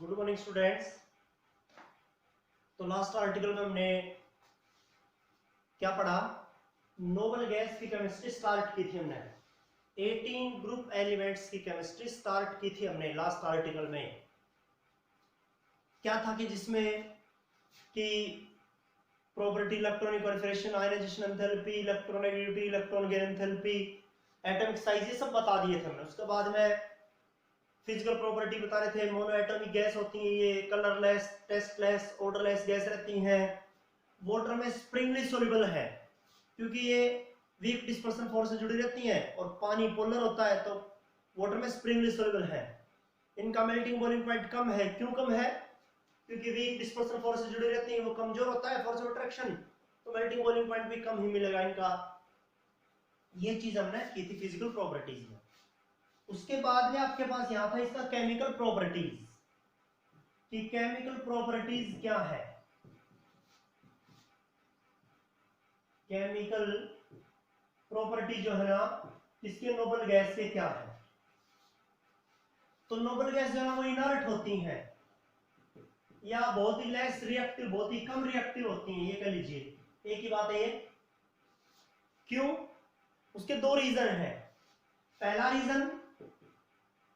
Good morning students. तो last article में हमने क्या पढ़ा? नोबल गैस की केमिस्ट्री स्टार्ट की थी हमने। 18 ग्रुप एलिमेंट्स की केमिस्ट्री स्टार्ट की थी हमने लास्ट आर्टिकल में। क्या था कि जिसमें कि property, electronic configuration, ionization enthalpy, electronegativity, electron gain enthalpy, atomic size, ये सब बता दिए थे हमने। उसके बाद में फिजिकल प्रॉपर्टी बता रहे थे। मोनो एटॉमिक गैस होती है ये, कलरलेस, टेस्टलेस, ऑर्डरलेस गैस रहती हैं। वाटर में स्प्रिंगली सोल्यूबल है क्योंकि ये वीक डिस्पर्सन फोर्स से जुड़ी रहती हैं, और पानी पोलर होता है तो वाटर में स्प्रिंगली सोल्यूबल है। इनका मेल्टिंग बॉइलिंग पॉइंट कम है। क्यों कम है? क्योंकि वीक डिस्पर्सन फोर्स से जुड़ी रहती है, वो कमजोर होता है फोर्स ऑफ अट्रैक्शन, तो मेल्टिंग बॉइलिंग पॉइंट भी कम ही मिलेगा इनका। ये चीज हमने की थी फिजिकल प्रॉपर्टीज में। उसके बाद में आपके पास यहां था इसका केमिकल प्रॉपर्टीज, कि केमिकल प्रॉपर्टीज क्या है। केमिकल प्रॉपर्टी जो है ना इसके नोबल गैस के क्या है? तो नोबल गैस जो है ना वो इनर्ट होती हैं या बहुत ही लेस रिएक्टिव, बहुत ही कम रिएक्टिव होती हैं, ये कह लीजिए। एक ही बात है ये। क्यों? उसके दो रीजन हैं। पहला reason,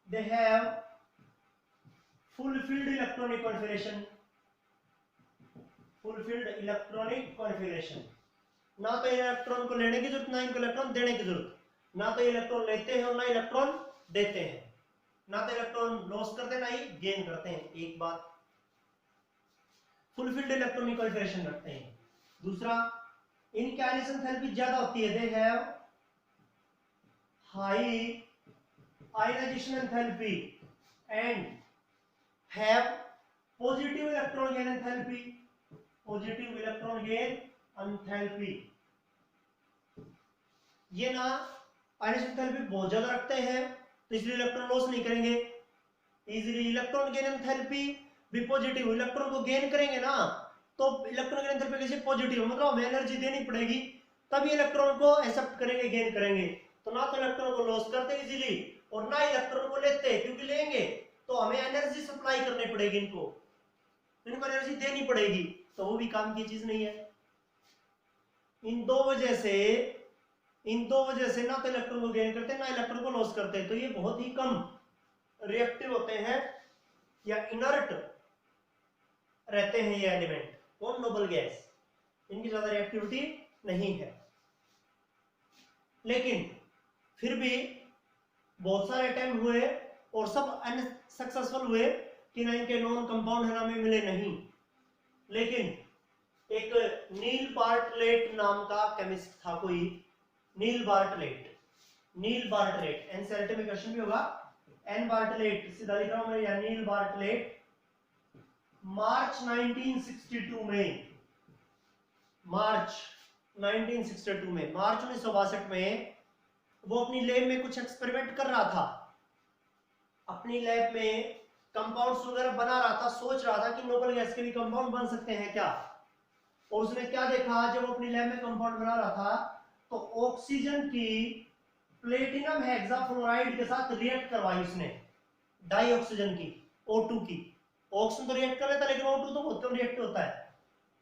they have fulfilled electronic configuration. fulfilled electronic configuration, ना तो इलेक्ट्रॉन को लेने की जरूरत, ना इनको इलेक्ट्रॉन देने की जरूरत। ना तो इलेक्ट्रॉन लेते हैं और ना इलेक्ट्रॉन देते हैं। ना तो इलेक्ट्रॉन लॉस करते हैं ना ही गेन करते हैं। एक बात, फुलफिल्ड इलेक्ट्रॉनिक कॉन्फिगरेशन रखते हैं। दूसरा, इनकी आयनाइजेशन एंथैल्पी ज्यादा होती है। They have high ionization enthalpy and have positive electron gain enthalpy. positive electron gain enthalpy, ये ना ionization enthalpy बहुत ज्यादा रखते हैं तो इसलिए इलेक्ट्रॉन लॉस नहीं करेंगे इजीली। इलेक्ट्रॉन गेन एंथैल्पी भी पॉजिटिव, इलेक्ट्रॉन को गेन करेंगे ना तो इलेक्ट्रॉन गेन एंथैल्पी कैसे पॉजिटिव, मतलब हमें एनर्जी देनी पड़ेगी तभी इलेक्ट्रॉन को एक्सेप्ट करेंगे, गेन करेंगे। तो ना तो इलेक्ट्रॉन को लॉस करते इजीली और ना इलेक्ट्रॉन को लेते, क्योंकि लेंगे तो हमें एनर्जी सप्लाई करनी पड़ेगी, इनको एनर्जी देनी पड़ेगी, तो वो भी काम की चीज नहीं है। इन दो वजह से ना तो इलेक्ट्रॉन को गेन करते ना इलेक्ट्रॉन को लॉस करते, तो ये बहुत ही कम रिएक्टिव होते हैं या इनर्ट रहते हैं ये एलिमेंट। कौन? Noble gas. इनकी ज्यादा रिएक्टिविटी नहीं है, लेकिन फिर भी बहुत सारे अटेम्प्ट हुए और सब अनसक्सेसफुल हुए कि ना इनके नॉन कंपाउंड है ना हमें मिले नहीं। लेकिन एक नील बार्टलेट नाम का केमिस्ट था कोई, नील बार्टलेट एनसीईआरटी में क्वेश्चन भी होगा। एन बार्टलेट सीधा लिख रहा हूं मैं, या नील बार्टलेट मार्च 1962 में मार्च 1962 में वो अपनी लैब में कुछ एक्सपेरिमेंट कर रहा था। अपनी लैब में कंपाउंड्स वगैरह बना रहा था, सोच रहा था कि नोबल गैस के भी कंपाउंड बन सकते हैं क्या। और उसने क्या देखा, जब वो अपनी लैब में कंपाउंड बना रहा था तो ऑक्सीजन की प्लेटिनम हेक्साफ्लोराइड के साथ रिएक्ट करवाई उसने, डाई ऑक्सीजन की, O2 की। ऑक्सीजन तो रिएक्ट कर लेता है लेकिन O2 तो बहुत कम रिएक्ट होता है।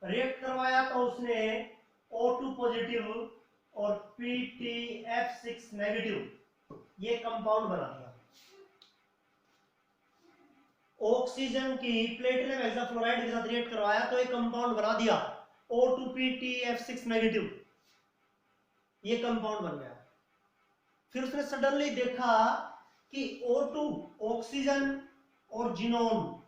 रिएक्ट करवाया तो उसने O2 पॉजिटिव और PTF6 नेगेटिव ये कंपाउंड बना दिया। ऑक्सीजन की प्लेटिनम हेक्साफ्लोराइड के साथ रिएक्ट करवाया तो एक कंपाउंड बना दिया, O2PTF6 नेगेटिव, ये कंपाउंड बन गया। फिर उसने सडनली देखा कि O2 ऑक्सीजन और जिनोन,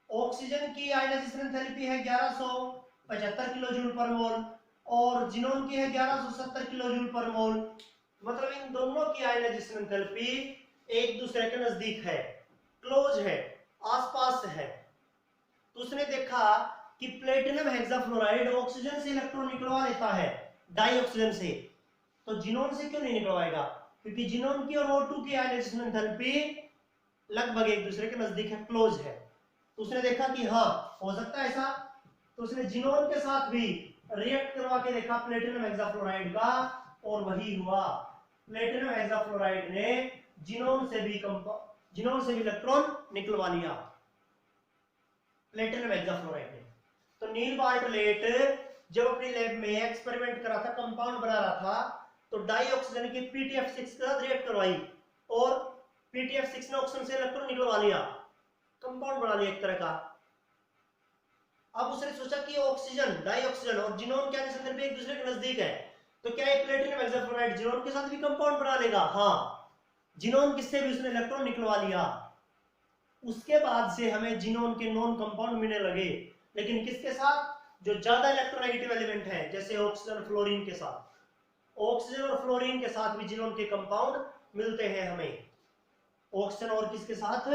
ऑक्सीजन की आयनाइजेशन एंथैल्पी है 1175 किलोजूल पर मोल और जिनोन की है 1170 किलोजूल पर मोल। मतलब इन दोनों की आयनाइजेशन एंथैल्पी एक दूसरे के नजदीक है, क्लोज है, आसपास है। तो उसने देखा कि प्लेटिनम हेक्साफ्लोराइड ऑक्सीजन से इलेक्ट्रॉन निकलवा लेता है डाई ऑक्सीजन से, तो जिनोन से क्यों नहीं निकलवाएगा? क्योंकि जिनोन की और O2 की आयनाइजेशन एंथैल्पी लगभग एक दूसरे के नजदीक है, क्लोज है। तो उसने देखा कि हाँ हो सकता है ऐसा, तो उसने जिनोन के साथ भी रिएक्ट करवा के देखा प्लेटिनम हेक्साफ्लोराइड का, और वही हुआ। प्लेटिनम हेक्साफ्लोराइड ने जिनोन से भी इलेक्ट्रॉन निकलवा लिया। प्लेटिनम हेक्साफ्लोराइड में। तो नील बार्टलेट जब अपनी लैब में एक्सपेरिमेंट करा था, कंपाउंड बना रहा था, तो डाई ऑक्सीजन की PTF6 के साथ रिएक्ट करवाई और PTF6 ने ऑक्सीजन से इलेक्ट्रॉन निकलवा लिया, कंपाउंड बना लिया एक तरह का। अब उसने सोचा कि ऑक्सीजन, डाई ऑक्सीजन और जिनोन क्या संदर्भ में एक दूसरे के नजदीक है, तो क्या एक प्लेटिनम हेक्साफ्लोराइड जिनोन के साथ भी कंपाउंड बना लेगा? हाँ, जिनोन किससे भी उसने इलेक्ट्रॉन निकलवा लिया। उसके बाद से हमें जिनोन के नॉन कंपाउंड मिलने लगे, लेकिन किसके साथ? जो ज्यादा इलेक्ट्रोनेगेटिव एलिमेंट है, जैसे ऑक्सीजन फ्लोरीन के साथ। ऑक्सीजन और फ्लोरीन के साथ भी जिनोन के कंपाउंड मिलते हैं हमें। ऑक्सीजन और किसके साथ?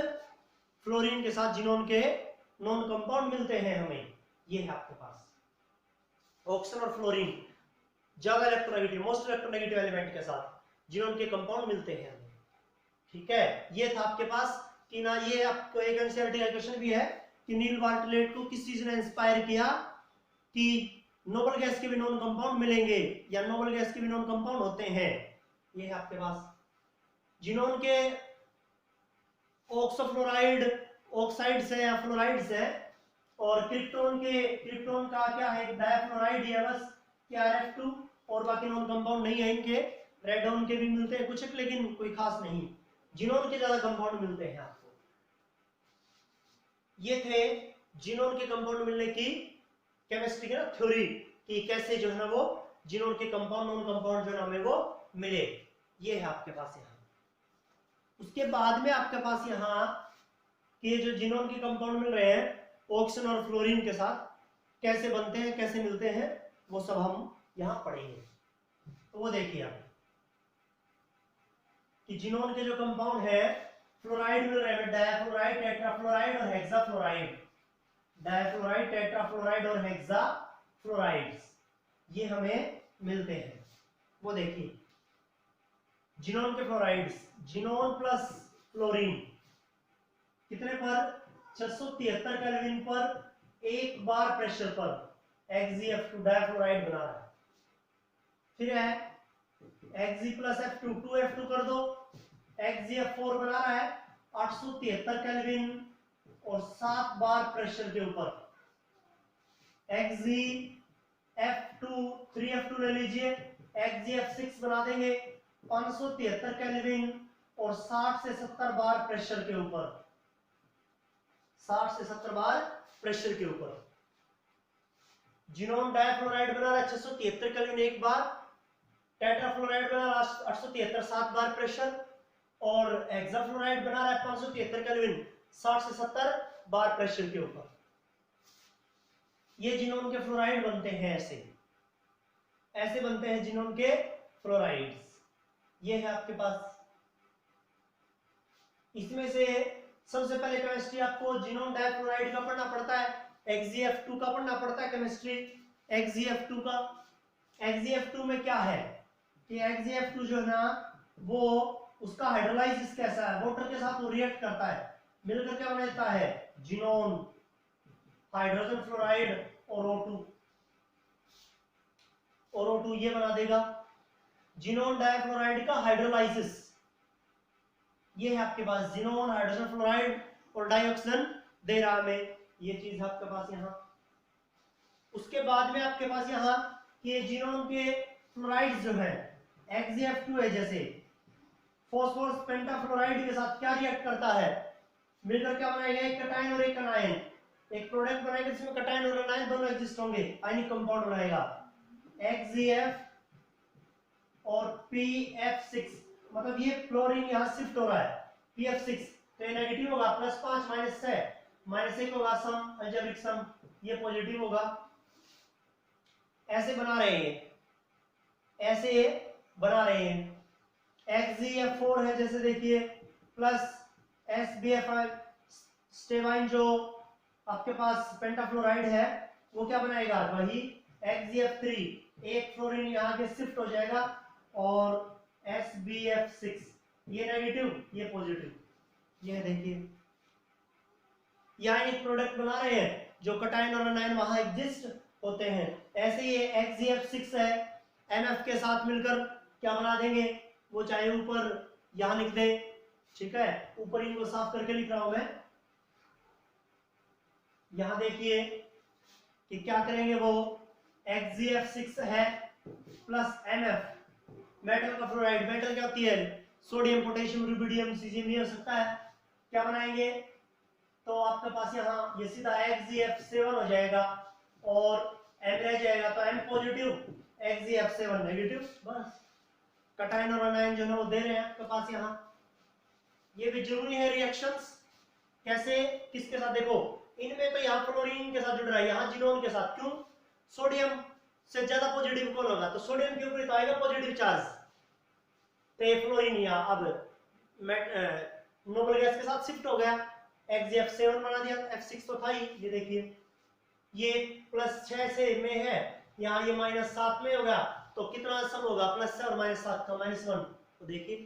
फ्लोरीन के साथ जिनोन के नॉन कंपाउंड मिलते हैं हमें। ये है आपके पास ऑक्सीजन और फ्लोरीन ज्यादा इलेक्ट्रोनेगेटिव, मोस्ट इलेक्ट्रोनेगेटिव एलिमेंट के साथ जिनोन के कंपाउंड मिलते हैं हमें। ठीक है, ये था आपके पास कि ना, ये आपको एक एनसीईआरटी का क्वेश्चन भी है कि नील बार्टलेट को किस चीज ने इंस्पायर किया कि नोबल गैस के भी नॉन कंपाउंड मिलेंगे या नोबल गैस के भी नॉन कंपाउंड होते हैं। ये है आपके पास जिनोन के ऑक्सोफ्लोराइड ऑक्साइड्स है या फ्लोराइड्स है, और क्रिप्टोन का क्या है? डायफ्लोराइड है बस, KrF2, और बाकी नॉन कंपाउंड नहीं है इनके। रेडोन के भी मिलते हैं कुछ, लेकिन कोई खास नहीं। जिनोन के ज्यादा कंपाउंड मिलते हैं आपको। ये थे जिनोन के कंपाउंड मिलने की केमिस्ट्री की थ्योरी, कि कैसे जो है ना वो जिनोन के कंपाउंड नॉन कंपाउंड जो है हमें वो मिले। ये है आपके पास यहाँ। उसके बाद में आपके पास यहाँ कि जो जिनोन के कंपाउंड मिल रहे हैं ऑक्सीजन और फ्लोरीन के साथ, कैसे बनते हैं, कैसे मिलते हैं, वो सब हम यहाँ पढ़ेंगे। तो वो देखिए आप कि जिनोन के जो कंपाउंड है, फ्लोराइड मिल रहे हैं, डायफ्लोराइड, टेट्राफ्लोराइड और हेक्साफ्लोराइड। डायफ्लोराइड, टेट्राफ्लोराइड और हेक्साफ्लोराइड्स ये हमें मिलते हैं। वो देखिए जिनोन के फ्लोराइड्स, जिनोन प्लस फ्लोरीन कितने पर? 673 केल्विन पर एक बार प्रेशर पर Xg(F2) डायफ्लोराइड बना रहा है। फिर है Xg प्लस F2 2F2 कर दो, Xgf4 बना रहा है 873 केल्विन और 7 बार प्रेशर के ऊपर। Xgf2 3F2 ले लीजिए, Xgf6 बना देंगे 573 केल्विन और 60 से 70 बार प्रेशर के ऊपर। 60 से 70 बार प्रेशर के ऊपर जिनोन डायफ्लोराइड बना रहा है 673 केल्विन एक बार, टेट्राफ्लोराइड बना रहा है 873 7 बार प्रेशर, और हेक्साफ्लोराइड बना रहा है 573 केल्विन 60 से 70 बार प्रेशर के ऊपर। ये जिनोन के फ्लोराइड बनते हैं, ऐसे बनते हैं जिनोन के फ्लोराइड्स। ये है आपके पास। इसमें से सबसे पहले केमिस्ट्री आपको जिनोन डायफ्लोराइड का पढ़ना पड़ता है, Xgf2 का पढ़ना पड़ता है केमिस्ट्री। Xgf2 का, Xgf2 में क्या है कि Xgf2 जो है ना वो उसका हाइड्रोलाइसिस कैसा है? वाटर के साथ वो रिएक्ट करता है, मिलकर क्या बना देता है? जिनोन, हाइड्रोजन फ्लोराइड और O2 ये बना देगा। जिनोन डायफ्लोराइड का हाइड्रोलाइसिस ये है आपके पास, जिनोन, हाइड्रोजन फ्लोराइड और डाइऑक्सीजन दे रहा हमें, ये चीज आपके पास यहाँ। उसके बाद में आपके पास यहाँ ये जिनोन के फ्लोराइड्स जो है Xgf2 है, जैसे फॉस्फोरस पेंटाफ्लोराइड के साथ क्या रिएक्ट करता है? मिलकर क्या बनाएगा? एक कटायन और एक अनायन, एक प्रोडक्ट बनाएगा जिसमें कटायन और अनायन दोनों एग्जिस्ट होंगे, आयनिक कंपाउंड बनाएगा। Xgf और PF6, मतलब ये फ्लोरीन यहाँ शिफ्ट हो रहा है, PF6 तो ये नेगेटिव होगा, +5 -6 -1 होगा, सम अलजेब्रिक सम, ये पॉजिटिव होगा। ऐसे बना रहे हैं, ऐसे बना रहे हैं। Xgf4 है जैसे देखिए, प्लस SbF5 स्टेवाइन जो आपके पास पेंटाफ्लोराइड है वो क्या बनाएगा? वही Xgf3, एक फ्लोरीन यहाँ के शिफ्ट हो जाएगा, और SbF6 ये नेगेटिव ये पॉजिटिव, ये देखिए यहाँ एक प्रोडक्ट बना रहे हैं जो कटायन और अनायन वहां एग्जिस्ट होते हैं। ऐसे ये Xgf6 है, NF के साथ मिलकर क्या बना देंगे? वो चाहे ऊपर यहां लिख दे, ठीक है, ऊपर इनको साफ करके लिख रहा हूं मैं, यहां देखिए कि क्या करेंगे, वो XgF6 है प्लस NF, मेटल का फ्लोराइड, मेटल क्या होती है, सोडियम पोटेशियम रुबिडियम सीजियम, ये हो सकता है। क्या बनाएंगे, तो आपके पास यहाँ ये सीधा XgF7 हो जाएगा और M रह जाएगा, तो M पॉजिटिव XgF7 नेगेटिव, बस। कटायन और अनायन जो है वो दे रहे हैं आपके पास यहाँ। ये भी जरूरी है रिएक्शंस, कैसे, किसके साथ, देखो इनमें तो यहाँ फ्लोरीन के साथ जुड़ रहा है, यहाँ जिनोन के साथ, क्यों, सोडियम से ज्यादा पॉजिटिव कौन होगा, तो सोडियम के ऊपर तो आएगा पॉजिटिव चार्ज, तो ये फ्लोरीन यहाँ अब नोबल गैस के साथ शिफ्ट हो गया, XgF7 बना दिया, F6 तो था ही, ये देखिए ये +6 से में है, यहाँ ये -7 में होगा, तो कितना सम होगा, +7 और -7 का -1, तो देखिए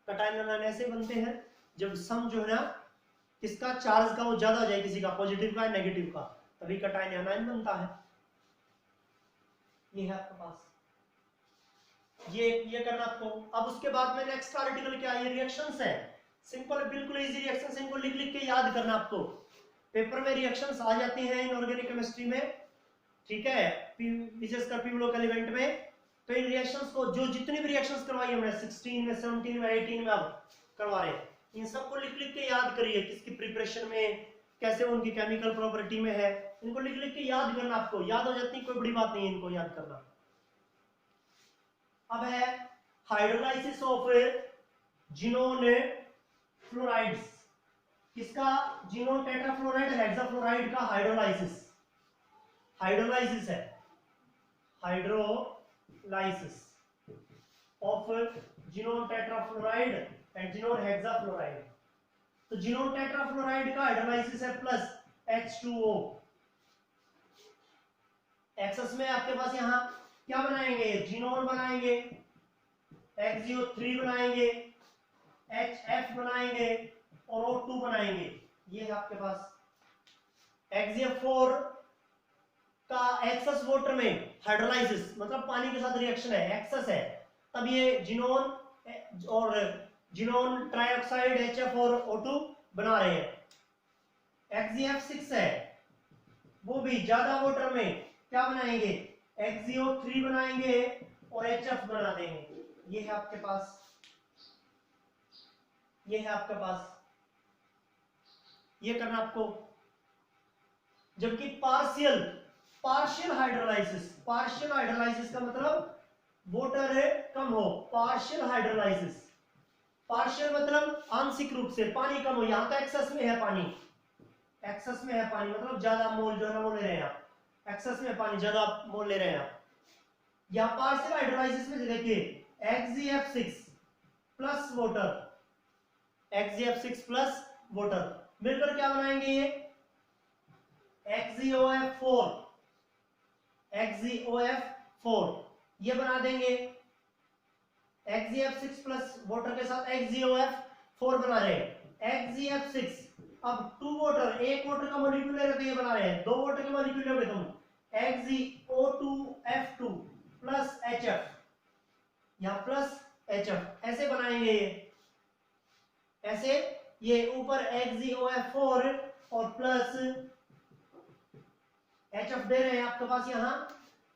कटायन अनायन ऐसे बनते हैं जब सम जो है ना किसका चार्ज का वो ज्यादा हो जाए, किसी का पॉजिटिव का नेगेटिव का, तभी कटायन अनायन बनता है। ये है आपके पास, ये करना आपको। अब उसके बाद में नेक्स्ट आर्टिकल क्या है, ये रिएक्शंस है, सिंपल बिल्कुल इजी रिएक्शंस, इनको लिख लिख के याद करना आपको, पेपर में रिएक्शंस आ जाती हैं इनऑर्गेनिक केमिस्ट्री में, ठीक है, विशेषकर पी ब्लॉक एलिमेंट में। तो इन रिएक्शंस को, जो जितनी भी रिएक्शंस करवाई हमने 16 में, 17 में, 18 में अब करवा रहे हैं, इन सबको लिख लिख के याद करिए, किसकी प्रिपरेशन में कैसे उनकी केमिकल प्रॉपर्टी में है, इनको लिख लिख के याद करना, आपको याद हो जाती, कोई बड़ी बात नहीं है इनको याद करना। अब है हाइड्रोलाइसिस ऑफ जिनोन फ्लोराइड्स, किसका, जिनोन टेट्राफ्लोराइड हेक्साफ्लोराइड का हाइड्रोलाइसिस, हाइड्रोलाइसिस है, hydrolysis of xenon tetrafluoride and xenon hexafluoride. तो जिनोन टेट्राफ्लोराइड का हाइड्रोलाइसिस है +H2O, एक्सेस में आपके पास यहाँ क्या बनाएंगे, जिनोन बनाएंगे, XgO3 बनाएंगे, HF बनाएंगे और O2 बनाएंगे, ये है आपके पास। XgF4 का एक्सेस वाटर में हाइड्रोलाइसिस, मतलब पानी के साथ रिएक्शन है, एक्सेस है, तब ये जिनोन और जिनोन ट्राइऑक्साइड HF और O2 बना रहे हैं। XgF6 है, वो भी ज्यादा वाटर में क्या बनाएंगे, XgO3 बनाएंगे और HF बना देंगे, ये है आपके पास, ये है आपके पास, ये करना आपको। जबकि पार्शियल हाइड्रोलाइसिस का मतलब वाटर कम हो, पार्शियल हाइड्रोलाइसिस, पार्शियल मतलब आंशिक रूप से पानी कम हो, यहां तो एक्सेस में है पानी, एक्सेस में है पानी मतलब ज्यादा मोल जो है वो ले रहे हैं आप, एक्सेस में पानी ज्यादा मोल ले रहे हैं आप। यहां पार्शियल हाइड्रोलाइसिस में देखिए XgF6 plus water, XgF6 plus water मिलकर क्या बनाएंगे, ये XgOF4 ये बना देंगे, XgF6 प्लस वाटर के साथ XgOF4 बना रहे हैं। XgF6 अब 2 वाटर, एक वाटर का मॉलिक्यूल है तो ये बना रहे हैं, 2 वाटर के मॉलिक्यूल हो गए तुम, XgO2F2 प्लस HF, यहां प्लस HF ऐसे बनाएंगे, ये ऐसे, ये ऊपर XgOF4 और प्लस HF दे रहे हैं आपके पास यहां,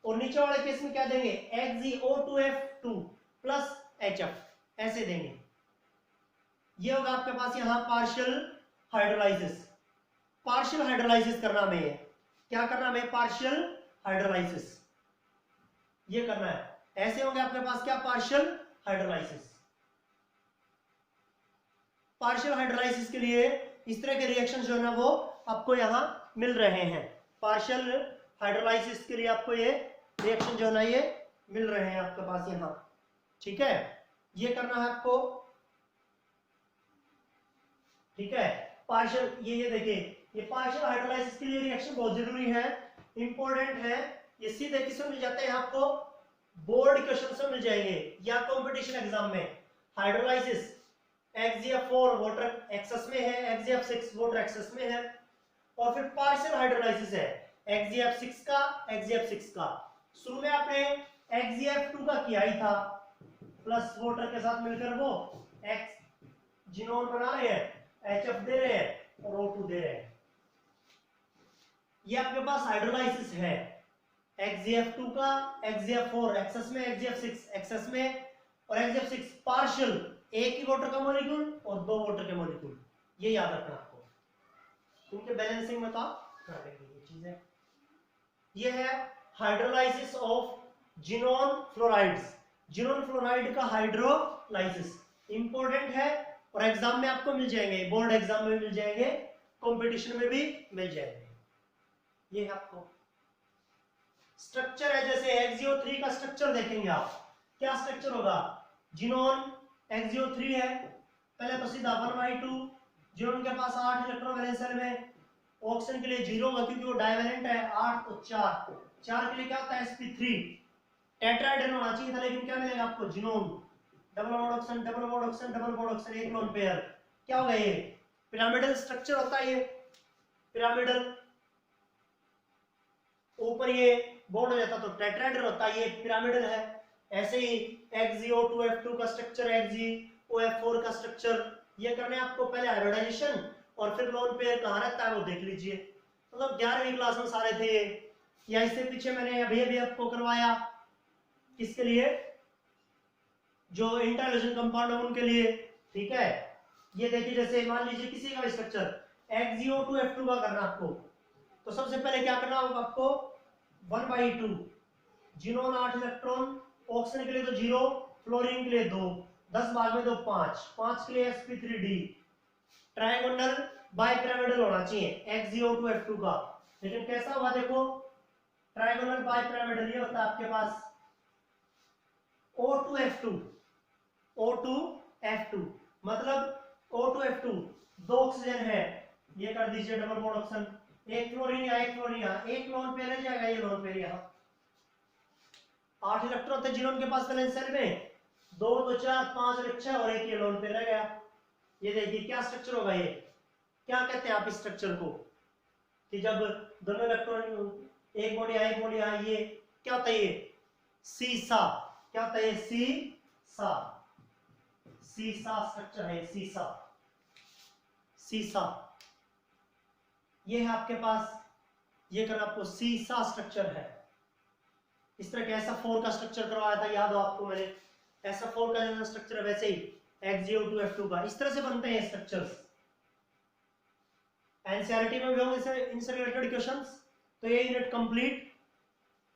और नीचे वाले केस में क्या देंगे, XgO2F2 प्लस HF ऐसे देंगे, ये होगा आपके पास यहां पार्शियल हाइड्रोलाइसिस। पार्शियल हाइड्रोलाइसिस करना हमें, क्या करना हमें, पार्शियल हाइड्रोलाइसिस, ये करना है, ऐसे होंगे आपके पास क्या, पार्शियल हाइड्रोलाइसिस। पार्शियल हाइड्रोलाइसिस के लिए इस तरह के रिएक्शन जो है ना वो आपको यहां मिल रहे हैं, पार्शियल हाइड्रोलाइसिस के लिए आपको ये रिएक्शन जो है ना ये मिल रहे हैं आपके पास यहां, ठीक है, ये करना है आपको, ठीक है। पार्शियल ये देखिए, ये पार्शियल हाइड्रोलाइसिस के लिए रिएक्शन बहुत जरूरी है, इंपॉर्टेंट है, ये सीधे किसमें मिल जाते हैं आपको, बोर्ड क्वेश्चन से मिल जाएंगे या कंपटीशन एग्जाम में। हाइड्रोलाइसिस XgF4 वाटर एक्सेस में है, XgF6 वाटर एक्सेस में है, और फिर पार्शियल हाइड्रोलाइसिस है XgF6 का, शुरू में आपने XgF2 का किया ही था, प्लस वाटर के साथ मिलकर वो X जिनोन बना रहे हैं, HF दे रहे हैं और O2 दे रहे हैं, ये आपके पास हाइड्रोलाइसिस है XgF2 का, XgF4 एक्सेस में, XgF6 एक्सेस में, और XgF6 पार्शियल, एक ही वाटर का मॉलिक्यूल और दो वाटर के मॉलिक्यूल, ये याद रखना आपको, क्योंकि बैलेंसिंग में तो कर लेंगे ये चीजें। ये है hydrolysis of xenon fluorides. Xenon fluoride का हाइड्रोलाइसिस इंपॉर्टेंट है और एग्जाम में आपको मिल जाएंगे, बोर्ड एग्जाम में मिल जाएंगे, कंपटीशन में भी मिल जाएंगे। ये है आपको स्ट्रक्चर है, जैसे XgO3 का स्ट्रक्चर देखेंगे आप, क्या स्ट्रक्चर होगा, जिनोन XgO3 है, पहले तो सीधा 1/2, जिनोन के पास 8 इलेक्ट्रॉन वैलेंस शेल में, ऑक्सीजन के लिए 0 होगा क्योंकि वो डाइवेलेंट है, 8 तो 4 के लिए क्या होता है sp3, टेट्राहेड्रल होना चाहिए था, लेकिन क्या मिलेगा आपको, xenon, double bond oxygen, double bond oxygen, double bond oxygen, एक लोन पेयर, क्या होगा ये, पिरामिडल स्ट्रक्चर होता है, ये पिरामिडल, ऊपर ये बॉन्ड हो जाता तो टेट्राहेड्रल होता है, ये पिरामिडल है। ऐसे ही XgO2F2 का स्ट्रक्चर, XgOF4 का स्ट्रक्चर, ये करने आपको पहले हाइब्रिडाइजेशन और फिर लोन पेयर कहाँ रहता है वो देख लीजिए, मतलब 11वीं क्लास में सारे थे ये, या इससे पीछे मैंने अभी आपको करवाया, किसके लिए, जो इंटरलेशन कंपाउंड है उनके लिए, ठीक है। ये देखिए, जैसे मान लीजिए किसी का भी स्ट्रक्चर XgO2F2 का करना आपको, तो सबसे पहले क्या करना होगा आपको, 1/2, जिनोन 8 इलेक्ट्रॉन, ऑक्सीजन के लिए तो 0, फ्लोरीन के लिए 2, 10 भाग में 2 5 के लिए sp3d, ट्रायंगोनल बाइपिरामिडल होना चाहिए XgO2F2 का, लेकिन कैसा हुआ देखो, ट्रायंगोनल बाइपिरामिडल ये होता है आपके पास O2F2, O2F2 मतलब O2F2, 2 ऑक्सीजन है, ये कर दीजिए डबल बॉन्ड ऑक्सीजन, एक फ्लोरीन या एक फ्लोरीन यहाँ, एक लोन पेयर रह जाएगा, ये लोन पेयर यहाँ, 8 इलेक्ट्रॉन थे जिनोन के पास वैलेंस शेल में, 2 तो 4 5 और 6 और एक ये लोन पेयर रह गया। ये देखिए क्या स्ट्रक्चर होगा, ये क्या कहते हैं आप इस स्ट्रक्चर को, कि जब दोनों इलेक्ट्रॉन एक बॉडी आई एक बॉडी आई, ये क्या होता है, ये सीसा, क्या होता है, सीसा, सीसा स्ट्रक्चर है, सीसा, सीसा, ये है आपके पास, ये करना आपको सीसा स्ट्रक्चर है। इस तरह के SF4 का स्ट्रक्चर करवाया था, याद हो आपको मैंने, SF4 का जैसा स्ट्रक्चर है वैसे ही XgO2F2 का, इस तरह से बनते हैं स्ट्रक्चर्स। एनसीईआरटी में भी होंगे इनसे रिलेटेड क्वेश्चंस। तो ये यूनिट कंप्लीट,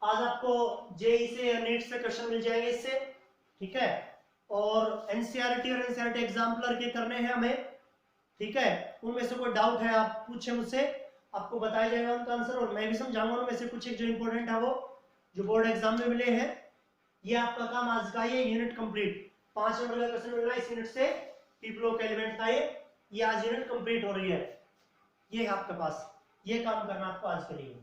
आज आपको जेई से या नीट से क्वेश्चन मिल जाएंगे इससे, ठीक है, और एनसीईआरटी और एनसीईआरटी एग्जाम्पलर के करने हैं हमें, ठीक है, उनमें से कोई डाउट है आप पूछे मुझसे, आपको बताया जाएगा उनका आंसर, और मैं भी समझाऊंगा उनमें से कुछ एक जो इंपॉर्टेंट है वो, जो बोर्ड एग्जाम में मिले हैं। ये आपका काम आज का, ये यूनिट कंप्लीट, 5 नंबर का क्वेश्चन मिल रहा है इस यूनिट से, पीपल ऑफ एलिमेंट था ये आज यूनिट कंप्लीट हो रही है, ये है आपके पास, ये काम करना आपको आज के लिए।